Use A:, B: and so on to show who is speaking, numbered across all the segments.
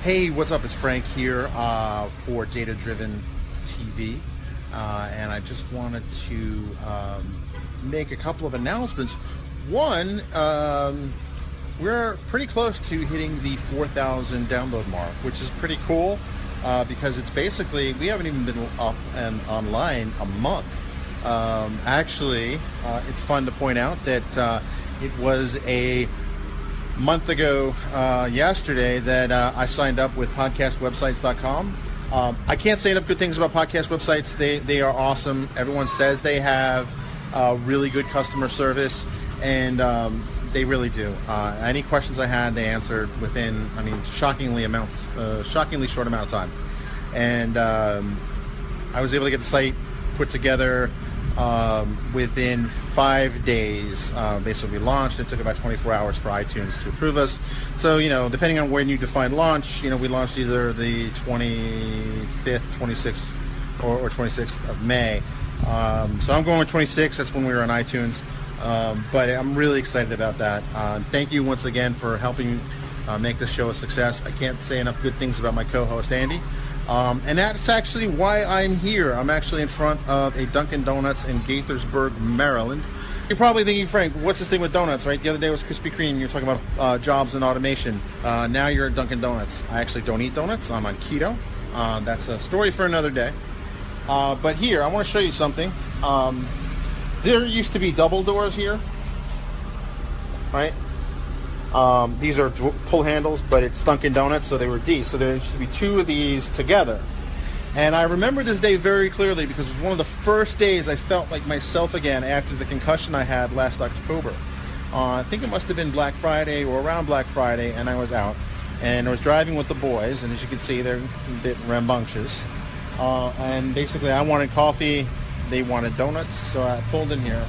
A: Hey, what's up? It's Frank here for Data Driven TV, and I just wanted to make a couple of announcements. One, we're pretty close to hitting the 4,000 download mark, which is pretty cool because it's basically, we haven't even been up and online a month. Actually, it's fun to point out that it was a month ago yesterday that I signed up with podcastwebsites.com. I can't say enough good things about podcast websites. They are awesome. Everyone says they have really good customer service, and they really do. Any questions I had, they answered within, shockingly short amount of time. And I was able to get the site put together within 5 days. Basically launched. It took about 24 hours for iTunes to approve us. So, depending on when you define launch, we launched either the 25th, 26th, or 26th of May. So I'm going with 26. That's when we were on iTunes. But I'm really excited about that. Thank you once again for helping make this show a success. I can't say enough good things about my co-host, Andy. And that's actually why I'm here. I'm actually in front of a Dunkin' Donuts in Gaithersburg, Maryland. You're probably thinking, Frank, what's this thing with donuts, right? The other day was Krispy Kreme. You were talking about jobs and automation. Now you're at Dunkin' Donuts. I actually don't eat donuts. I'm on keto. That's a story for another day. But here, I want to show you something. There used to be double doors here, right? These are pull handles, but it's Dunkin' Donuts, so they were D. So there used to be two of these together. And I remember this day very clearly because it was one of the first days I felt like myself again after the concussion I had last October. I think it must have been Black Friday or around Black Friday, and I was out. And I was driving with the boys, and as you can see, they're a bit rambunctious. And basically, I wanted coffee, they wanted donuts, so I pulled in here.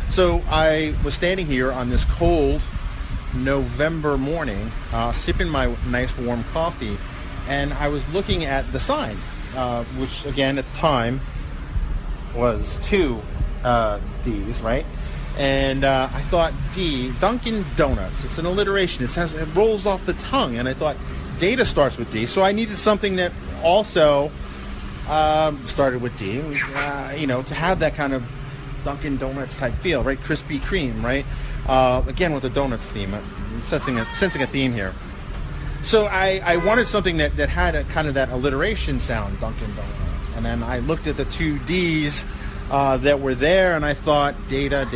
A: So I was standing here on this cold November morning, sipping my nice warm coffee, and I was looking at the sign, which again at the time was two D's, right? And I thought, Dunkin' Donuts. It's an alliteration. It rolls off the tongue, and I thought data starts with D, so I needed something that also started with D. To have that kind of Dunkin' Donuts type feel, right? Krispy Kreme, right? Again, with the donuts theme, I'm sensing a theme here. So I wanted something that had a kind of that alliteration sound, Dunkin' Donuts. And then I looked at the two D's that were there, and I thought, data,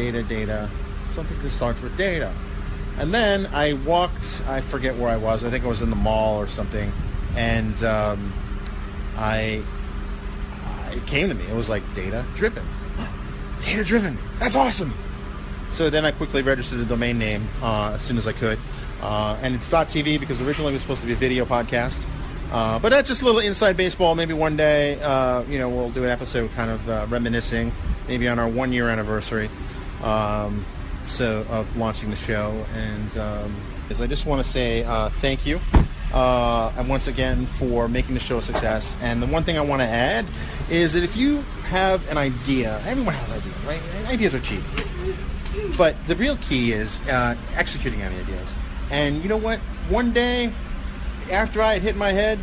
A: something that starts with data. And then I walked, I forget where I was. I think I was in the mall or something, and it came to me. It was like data driven. Data driven. That's awesome. So then I quickly registered the domain name as soon as I could. And it's .tv because originally it was supposed to be a video podcast. But that's just a little inside baseball. Maybe one day, we'll do an episode kind of reminiscing, maybe on our 1 year anniversary of launching the show. And I just want to say thank you. And once again for making the show a success. And the one thing I want to add is that if you have an idea, everyone has ideas, right? Ideas are cheap. But the real key is executing on ideas. And you know what? One day, after I had hit my head,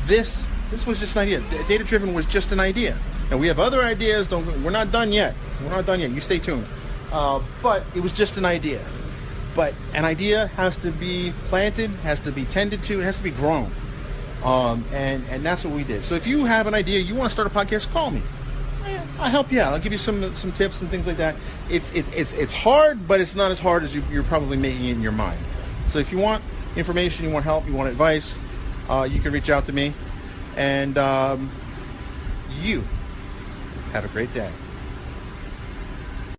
A: this was just an idea. Data driven was just an idea. And we have other ideas. We're not done yet. You stay tuned. But it was just an idea. But an idea has to be planted, has to be tended to, it has to be grown. And that's what we did. So if you have an idea, you want to start a podcast, call me. I'll help you out. I'll give you some tips and things like that. It's hard, but it's not as hard as you're probably making it in your mind. So if you want information, you want help, you want advice, you can reach out to me. And you have a great day.